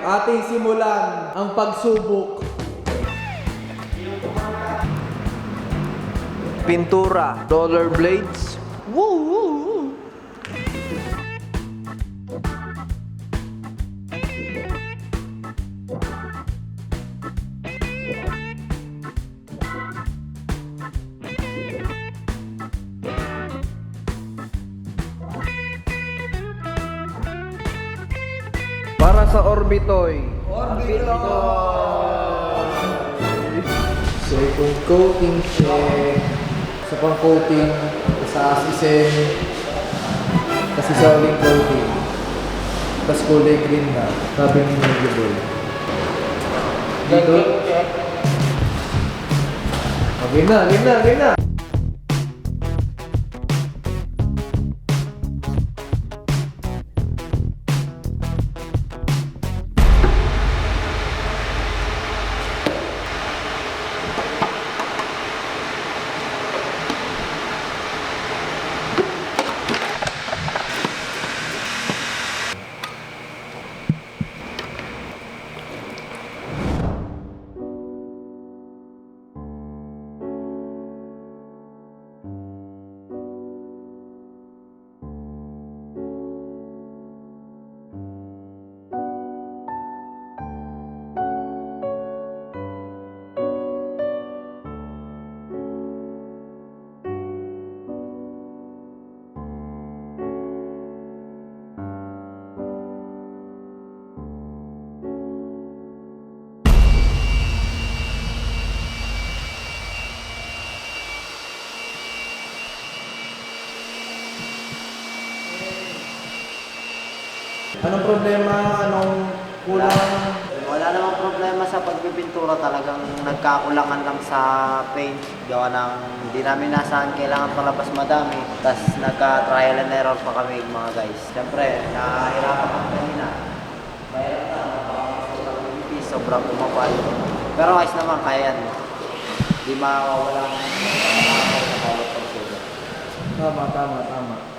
Ating simulan ang pagsubok. Pintura, rollerblades. Woo! Woo! Woo! Para sa Orbitoy. Second coating check. Sa pang coating, sa asisin, kasi solid coating. Tapos kulay green na. Sabi ni Medjibol. Dito. Okay na. Anong problema? Anong kulang? Wala namang problema sa pagpipintura, talagang nagkakulangan lang sa paint. Gawa ng hindi namin nasaan kailangan palabas madami. Tapos nagka-trial and error pa kami mga guys. Siyempre, nahihirapan kami na. Mahirap na, sobrang kumapal. Pero ayos naman, kaya yan. Hindi mawawala ang Tama.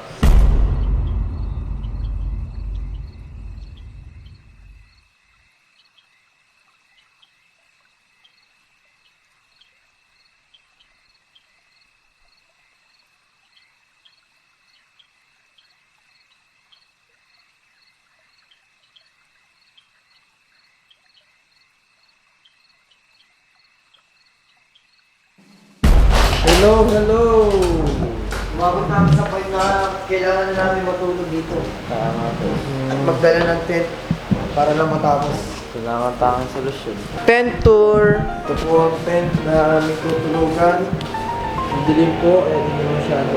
Hello! Umabot namin sa point na kailangan na namin matulog dito. Tama to. At magdala ng tent para lang matapos. Kailangan tanging solusyon. Tent tour! Ito po ang tent na aming tutulugan. Ang dilim po, hindi naman masyado.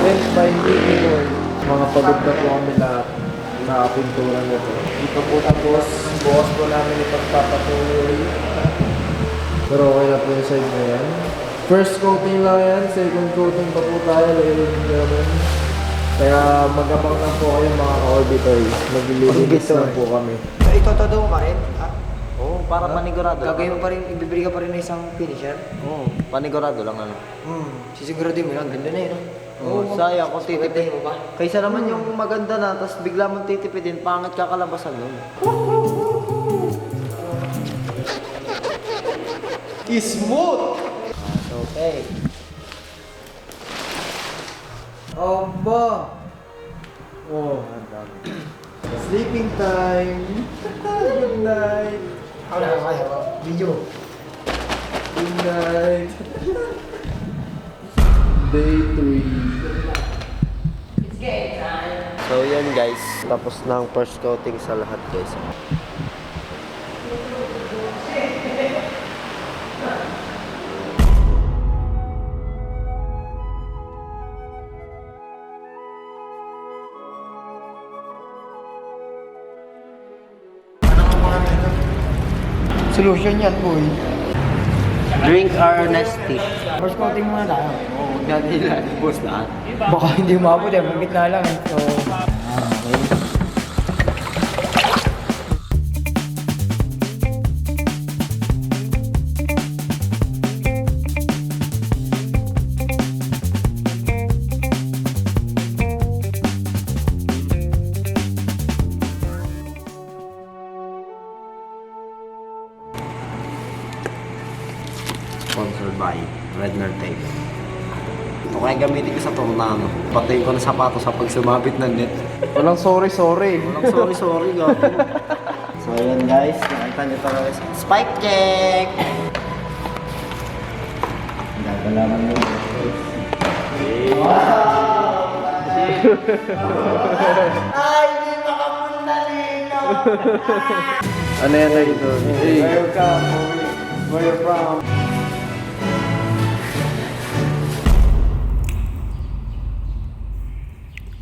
Tent by Nicky Boy. Mga pagod na po kami lahat. Nakapintura na po. Dito po tapos, bukas po namin ipagpapatuloy. Pero okay na po yung side na yan. First coating lang yan, second coating pa po tayo, ladies and gentlemen. Kaya mag-abang na po kayo mga ka-orbitoy. Maglilinis na po kami. Ito todo pa rin? Oo, para panigurado. Gagawin mo pa rin, ibibigay ka pa rin ng isang finisher? Oo, panigurado lang ano. Sisiguraduhin mo lang, ganda na yun. Oo, sayang kung Gagawin titipid. mo ba? Kaysa naman yung maganda na, tapos bigla mong titipidin, pangit kakalabasan nun. Smooth! Okay. Aba! Oh, ang dami. Sleeping time! Good night! Ako na kaya. Video. Good night! Day 3. So yun guys, tapos na ang first coating sa lahat guys. Solution yan, boy. Drink our nasty. First coating muna tayo. Oo, nila, boss na. Baka hindi umabot eh, magit na lang. So, Redner tape. Ito kaya gamitin ko sa tornado. Patayin ko ng sapatos sa pag sumabit ng net. Walang sorry. Walang sorry, gabi. So yun guys, nakita nyo to guys. Spike check! Gagalaman mo. Wow! Ay, di makapunta nito! Ano yan na ito? Hey. Welcome, where you from?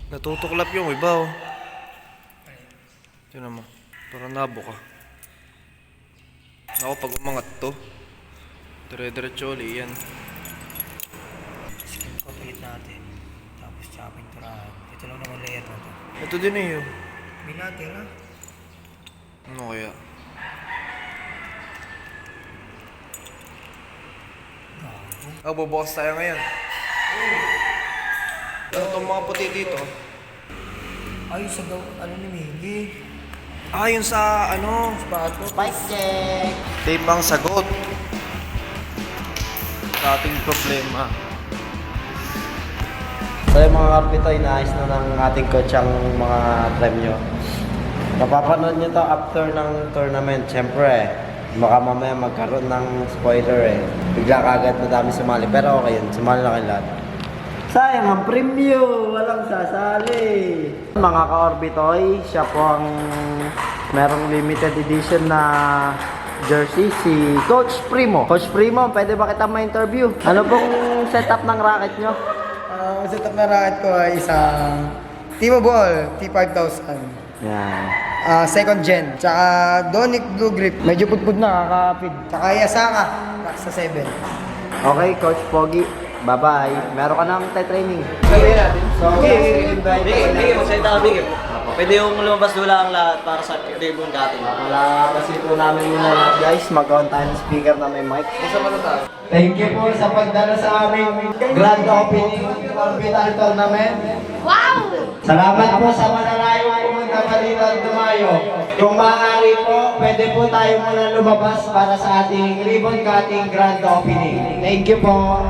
Natutuklap yung iba oh. Tignan mo. Parang nabo ka. Ako pag umangat to. Dire-diretso uli yan. Skin ko pilit natin. Tapos tsaka pinturahan. Ito lang naman layer na to. Ito din eh yun. Binati na. Ano kaya? Bubukas tayo ngayon. Ano itong mga puti dito? Ay, sa ano ni Miggy. Ah, yun sa ano? Spike check! Tape ang sagot. Sa ating problema. So yung mga karpito, inaayos na ng ating coach ang mga premyo. Napapanood nyo to after ng tournament. Siyempre, baka mamaya magkaroon ng spoiler eh. Bigla kagad madami sumali. Pero okay yun, sumali na kayo lahat. Sayang ang premyo! Walang sasali! Mga ka-orbitoy, siya po ang merong limited edition na jersey, si Coach Primo. Coach Primo, pwede ba kita ma-interview? Ano pong setup ng racket nyo? Ang setup na racket ko ay isang Timo Ball T5000. Yan. Second gen. Tsaka Donic Blue Grip. Medyo putput na, kakapid. Tsaka Yasaka. Sa 7. Okay, Coach Pogi. Bye-bye. Meron ka ng training. So, Bigyan, magsalita ka, bigyan. Pwede yung lumabas dola ang lahat para sa table natin. wala kasi po namin muna lahat guys. Mag-on tayo ng speaker na may mic. Thank you po sa pagdala sa aming grand opening orbital tournament. Wow! Salamat po sa malalayong pumunta pa dito at dumayo. Kung maaari po, pwede po tayo muna lumabas para sa ating ribbon cutting grand opening. Thank you po.